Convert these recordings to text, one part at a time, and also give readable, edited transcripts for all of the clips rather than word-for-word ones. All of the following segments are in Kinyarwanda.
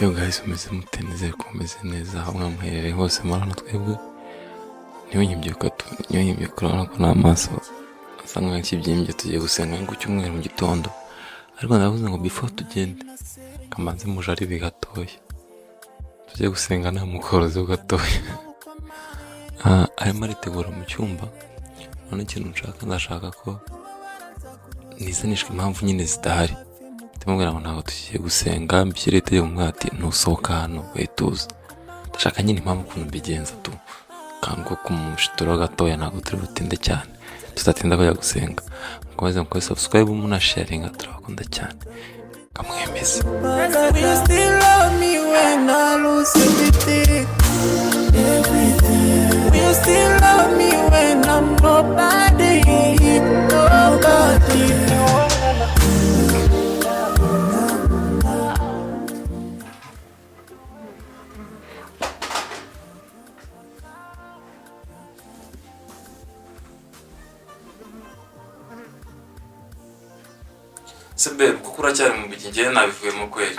Yo guys, umeze mute? Nizere ko umeze neza aho mwamuherereye hose murabona twebwe niyo kurabona ko n'amaso asa nkaho ikibyimbye. Tugiye gusenga ku cyumweru mu gitondo, ariko ndavuze ngo before tugende kamanze mujaribe gatoya, tujye gusenga nta mukorozi gatoya. Arimo aritegura mu cyumba, none ikintu ndashaka ko nizanishwa impamvu nyine zidahari. Ndamubwira ngo ntabwo tugiye gusenga, mbishyire itegeko mwati ntusohoka hano wetuza. Ndashaka nyine impamvu ukuntu mbigenza tu kandi ko kumushitura gatoya, ntabwo turi butinde cyane, tutatinda kujya gusenga. Mukomeze mukore subscribe muna sharinga, turabakunda cyane, kamwemeze. Sebe kuko uracyari mu bigi, njyewe nabivuyemo kweli.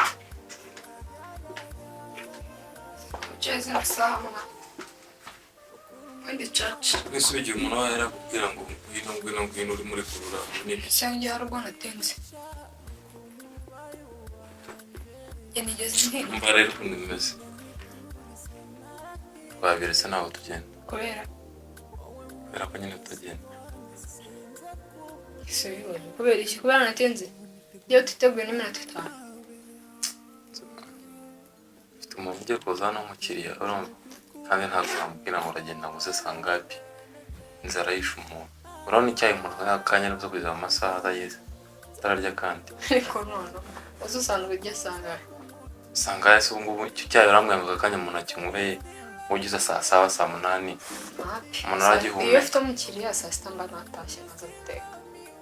Jeze nasama Wendi church. Wese ugiye umuntu aho yarakubwira ngo ngwino uri muri kurura nini. Cyangwa harugwa natenze. Yanigeze Mba rero ukuntu bimeze. Twabiretse naho tugenda. kubera Kubera ko nyine tutagenda. kubera iki kubera natenze. Iyo twiteguye n'iminota 5. Mfite umuntu ugiye kuza hano nk'umukiriya urumva, kandi ntabwo wamubwira ngo uragenda ngo uze sangapi, inzara yishe umuntu. Urabona icyayi umuntu yakanya nabyo kugeza mu masaha atageze atararya kandi. Ariko none uzi usanzwe ujya Sangaye se ubungubu icyo cyayi uramwanga ngo akanya umuntu akinyweye ugize saa 7 saa 8 umuntu aragihumeka. Iyo ufite umukiriya saa 6 mba natashye maze guteka.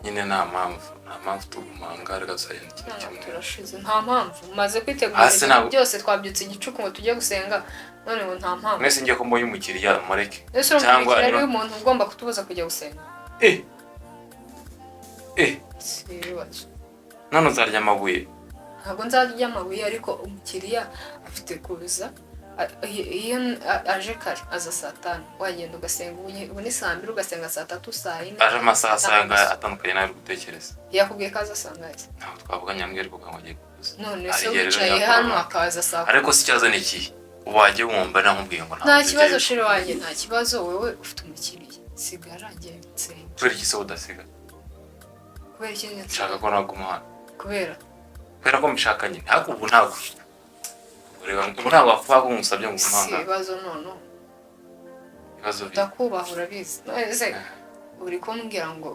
Nyine nta mpamvu tugumanga gasayenda ikintu turashize nta mpamvu maze kwitegura byose, twabyutse igicuku ngo tujye gusenga, none ngo nta mpamvu. Mwese ngiye ko mboye umukiriya mureke cyangwa ari umuntu ugomba kutubuza kujya gusenga. None uzarya amabuye? Ntabwo nzarya amabuye, ariko umukiriya afite kuza. Iyo aje kare aza saa 5 wagenda ugasenga, ubu ni saa 2 ugasenga saa 3 saa 4. Aje amasaha asanga atandukanye nawe gutekereza. Yakubwiye ko aza saa ngahe? Ntabwo twavuganye ambwiye ariko ngo agiye kuza. None se wicaye hano akaza saa 5. Ariko si cyazo ni iki? Wajye wumva nakubwiye ngo nta kibazo shire wanjye, nta kibazo. Wewe ufite umukiriya, sigara ngiye nsenga. Kubera iki se udasiga? Kubera iki nshaka ko naguma hano? Kubera ko mbishakanye, ariko ubu ntabwo ntabwo wapfa ko umusabye ngo umanga. Ibibazo none ibibazo ndakubaha urabizi. None uri kumbwira ngo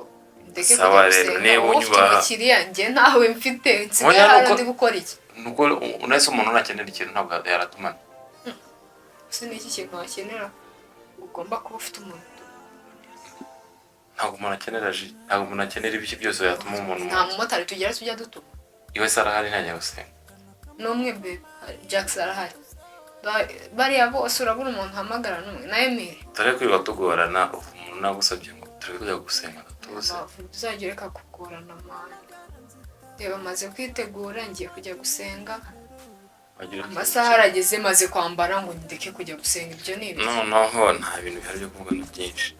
ndeke kujya gusenga, niba unyubaha umukiriya njye ntawe mfite, nsigaye hano ndi gukora iki? Nuko unese umuntu nakenera ikintu ntabwo yaratumana. Se ni iki kintu wakenera ugomba kuba ufite umuntu? Ntabwo umuntu akenera ntabwo umuntu akenera ibiki byose yatuma umuntu. Nta mumotari tugera tujya dutuma. Iwe sarahari ntajya gusenga n'umwe be Jack sarahari, bariya bose urabura umuntu hamagara n'umwe na Emile. Tare kwiba tugorana, umuntu nagusabye ngo turi kujya gusenga tuze. Uzagire ka kugorana mwana. Reba maze kwitegura ngiye kujya gusenga, amasaha arageze maze kwambara ngo ndeke kujya gusenga. Ibyo ni ibiki? Noneho nta bintu bihari byo kuvugana byinshi.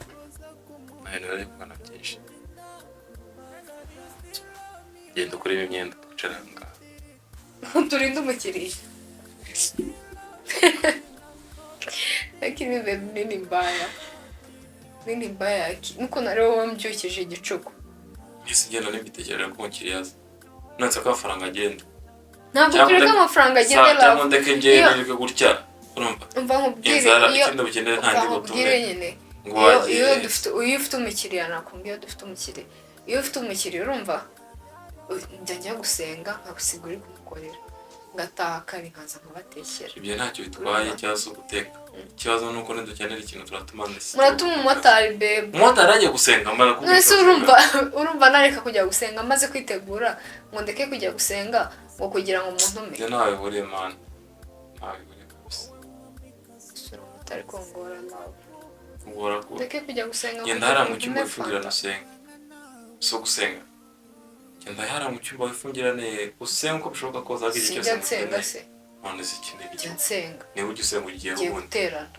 Genda kureba imyenda twicaranga. Turinde umukiriya. Lakini nini mbaya? Nini mbaya? Nuko nareho wambyukije igicuku. Ese genda nibitegerera ko umukiriya aza. Nonse ko amafaranga agenda. Ntabwo tureka amafaranga agenda la. Cyangwa ndeke ngende gutya. Urumva? Umva nkubwire iyo ikindi bugende ntangi gutume. Iyo ufite umukiriya nakumbye, dufite umukiriya. Iyo ufite umukiriya urumva njya gusenga nkagusigura kumukorera, ngataha kare nkaza nkabatekera. Ibyo ntacyo bitwaye cyangwa guteka. Ikibazo nuko nidukenera ikintu turatuma ndetse. Muratuma umumotari bebe. Umumotari ajya gusenga mara kuko. Nese urumva nareka kujya gusenga maze kwitegura ngo ndeke kujya gusenga ngo kugira ngo umuntu ume. Nawe buriye man. Nawe buriye kabisa. Sura umumotari kongora nawe. Ngora ko. Ndeke kujya gusenga. Ngenda hara mu cyumba wifungira nasenga. So gusenga. Genda hara mu cyumba wifungirane usenga uko bishoboka ko zagira icyo senga. none se ikindi njya nsenga niba ujya usenga ugiye ngiye ubundi guterana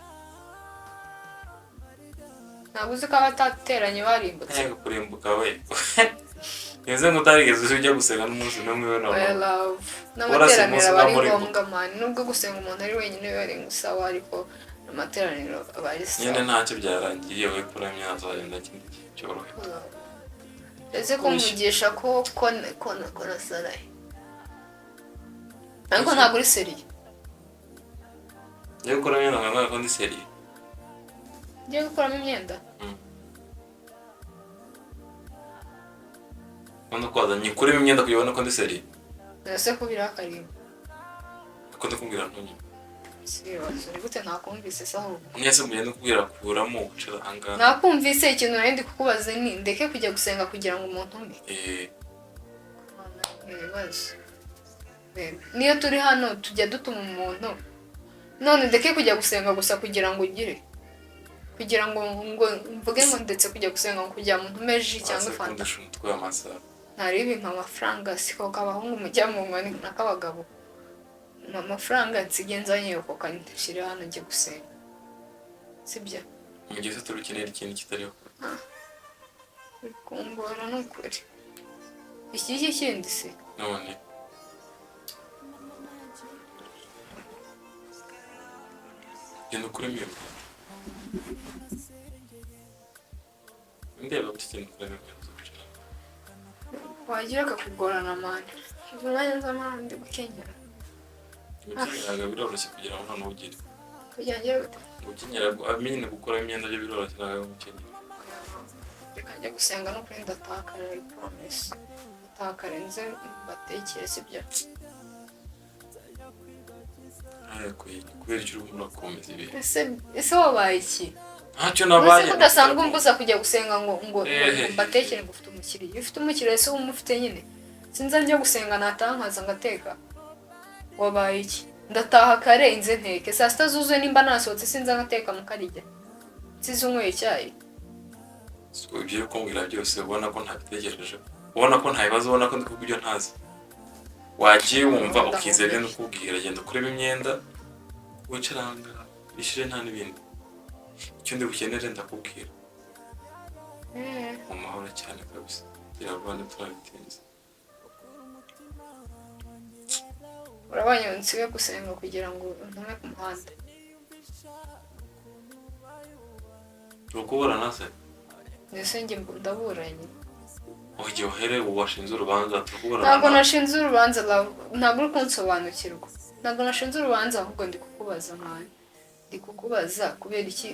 ntabwo uzi ko abatateranye barimbutse ntabwo kurimbuka we neza ngo utarigeze ujya gusenga n'umunsi n'umwe we none n'amateraniro aba ari ngombwa mani nubwo gusenga umuntu ari wenyine biba ari sawa ariko amateraniro aba ari sawa nyine ntacyo byarangiye we kuramya azagenda kindi cyorohe ese kumugisha ko nasaraye ariko ntabwo uri seriye ngiye gukuramo imyenda nkago ko ndi seriye ngiye gukuramo imyenda none ko wazanye kuremo imyenda kugira ubone ko ndi seriye ese ko birakariye ko ndakubwira ntunyine serious uri gute ntakumvise se ahubwo mwese mugende kubwira kuramo ubucira ahangaha nakumvise ikintu nari ndi kukubaza ni ndeke kujya gusenga kugira ngo umuntu umwe ibibazo niyo turi hano tujya dutuma umuntu none ndeke kujya gusenga gusa kugira ngo ugire kugira ngo mvuge ngo ndetse kujya gusenga ngo kugira ngo ntume ji cyangwa fanta ntaribi amafaranga siko kabahungu mujya mu nkoni n'akabagabo amafaranga nsige nzanye uko kandishire hano njye gusenga sibyo mu gihe turukenera ikintu kitariho bikungora n'ukuri iki kindi se none genda ukuri miyoboro ndeba buri kintu kuri miyoboro wagira akakugorana mani umwanya nzamara ndi gukenyera gukenyeraga biroroshye kugira ngo none ugire kugira ngo gukenyera amenye gukora imyenda byo biroroshye ntabwo gukenyera reka njya gusenga no kuri ndatakara I promise ndatakara nze batekere sibyo kubera icyo uri urakomeza ibi ese wabaye iki ntacyo nabaye ese udasanzwe umbuza kujya gusenga ngo mbatekere ngo ufite umukiriya iyo ufite umukiriya ese umufite nyine sinza njya gusenga nataha nkaza ngateka wabaye iki ndataha kare inze nteke saa sita zuzuye nimba nasohotse sinza ngateka mukarijya nsize unyweye icyayi ibyo uri kumbwira byose ubona ko ntabitekereje ubona ko nta bibazo ubona ko ndi kuvuga ibyo ntazi wagiye wumva ukizera no kubwira genda kureba imyenda wicaranga bishire nta n'ibindi icyo ndi bukenere ndakubwira mu mahoro cyane kabisa kugira ngo bande turabitinze urabanye nsibe gusenga kugira ngo ntume ku muhanda urukuburana se ndetse njye ndaburanye ugiye uhere washinze urubanza tukuburana ntabwo nashinze urubanza ntabwo uri kunsobanukirwa ntabwo nashinze urubanza ahubwo ndi kukubaza mwana ndi kukubaza kubera iki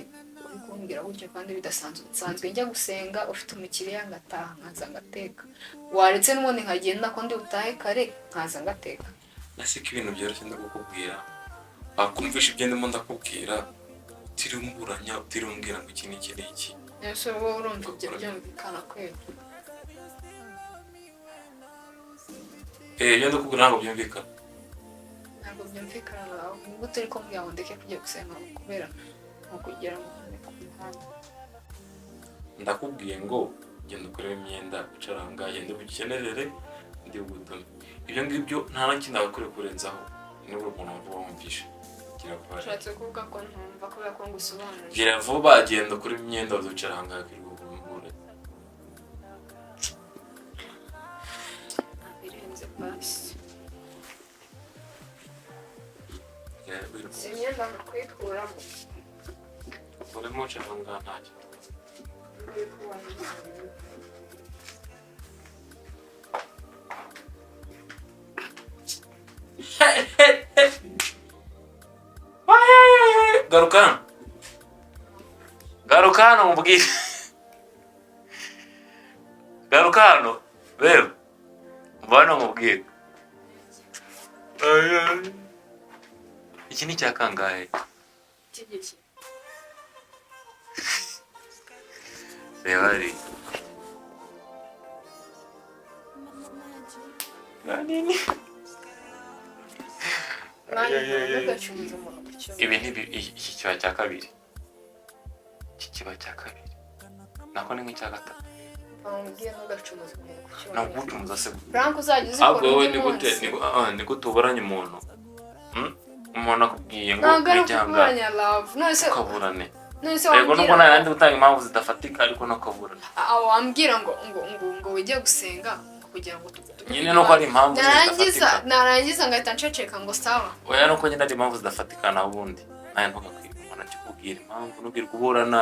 uri kumbwira gutyo kandi bidasanzwe nsanzwe njya gusenga ufite umukiriya ngataha nkaza ngateka waretse n'ubundi nkagenda ko ndi butahe kare nkaza ngateka nasiko ibintu byoroshye ndakukubwira wakumvisha ibyo ndimo ndakubwira utiriwe umburanya utiriwe umbwira ngo iki n'iki n'iki ese wowe urumva ibyo byumvikana kweli ibyo ndakubwira ntabwo byumvikana ntabwo byumvikana nawe nubwo turi kumbwira ngo ndeke kujya gusenga kubera nko kugira ngo ntume ku muhanda ndakubwiye ngo genda ukorere imyenda ucaranga genda ubikenerere ndi bugutume ibyo ngibyo nta na kimwe nagakwiye kurenzaho nibwo umuntu wumva wumvishe gira vuba ushatse kuvuga ko ntumva kubera ko ngusobanurira gira vuba genda ukore imyenda uducaranga kwiruhura birenze pasi si imyenda kwikuramo urimo ucaranga ntacyo garuka hano mubwire garuka hano rero mbana mubwire iki ni cya kangahe reba ari nani ibi ni iki kiba cya kabiri iki kiba cya kabiri nako ni nk'icya gatatu ntabwo ucumuza se frank uzajya uzikora wowe ni gute uburanye umuntu umuntu akubwiye ngo ntabwo ari wijyanga ukuburanya love ukaburane none se yego nubwo wambwira nandi gutanga impamvu zidafatika ariko no kaburana wambwira ngo ujye gusenga kugira ngo nyine nuko ari impamvu zidafatika narangiza ngahita nceceka ngo sawa oya nuko nyine ari impamvu zidafatika naho ubundi nawe ntukakwiye nakikubwira impamvu nubwira kuburana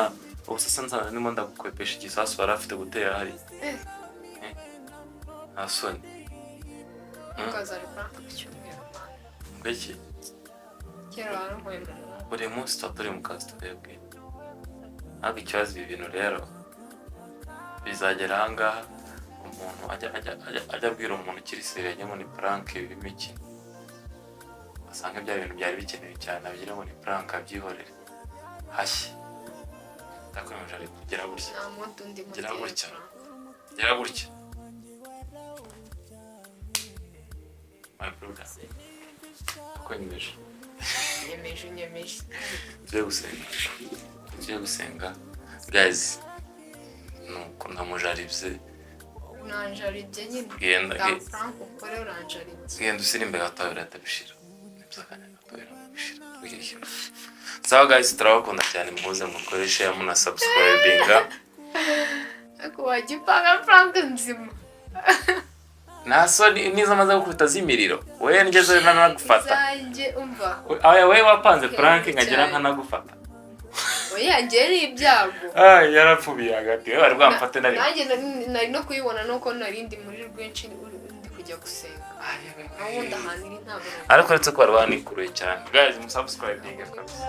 ubu sasa nsanzwe ndimo ndagukwepesha igisasu wari afite gutera hari nta soni ukazareka ku cyumweru mbeki kera warankuye mu buri munsi tuba turi mu kazi twebwe ariko ikibazo ibi bintu rero bizagera ahangaha umuntu ajya abwira umuntu ukiri seriye ngo ni prank bimiki asanga bya bintu byari bikenewe cyane abigira ngo ni prank abyihorere hashye ndakomeje ari kugera gutya gera gutya my brother akwenyeje nyemeje tugiye gusenga guys nuko ndamujaribye unanjaribye nyine genda ukore uranjaribye genda usire imbere gatoya uratabishira nibyo gatoya urabishira twigishyira sawa guys turabakunda cyane muze mukoreshe muna subscribinga ako wagipanga prank nzima naso nizo maze gukubita zimiriro wewe ngeze nanagufata zanjye umva aya wewe wapanze prank ngagira nkanagufata oya ngeri ibyago yarapfubiye hagati wewe bari bwamfate nari nanjye nari no kuyibona nuko narindi muri rwinshi ndi kujya gusenga aho ndahanira ntabwo ariko uretse ko bari banikuruye cyane guys musubscribinga kabisa